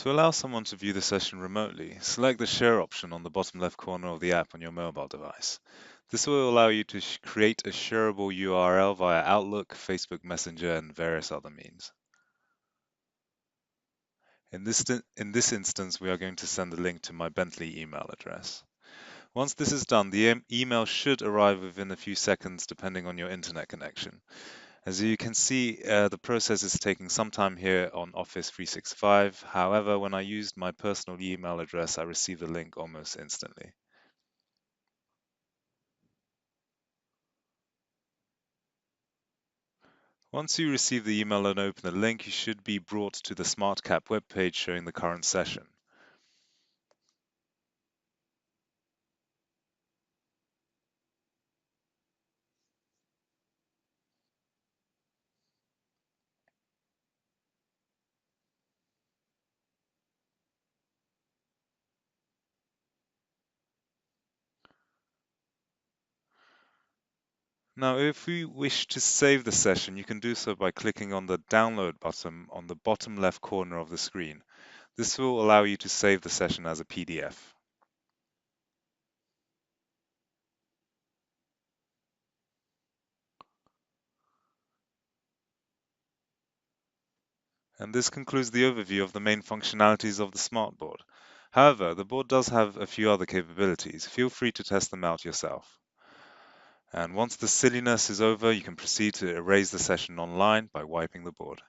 To allow someone to view the session remotely, select the Share option on the bottom left corner of the app on your mobile device. This will allow you to create a shareable URL via Outlook, Facebook Messenger, and various other means. In this instance, we are going to send a link to my Bentley email address. Once this is done, the email should arrive within a few seconds depending on your internet connection. As you can see, the process is taking some time here on Office 365. However, when I used my personal email address, I received the link almost instantly. Once you receive the email and open the link, you should be brought to the Smart Kapp webpage showing the current session. Now, if we wish to save the session, you can do so by clicking on the Download button on the bottom left corner of the screen. This will allow you to save the session as a PDF. And this concludes the overview of the main functionalities of the Smart Board. However, the board does have a few other capabilities. Feel free to test them out yourself. And once the silliness is over, you can proceed to erase the session online by wiping the board.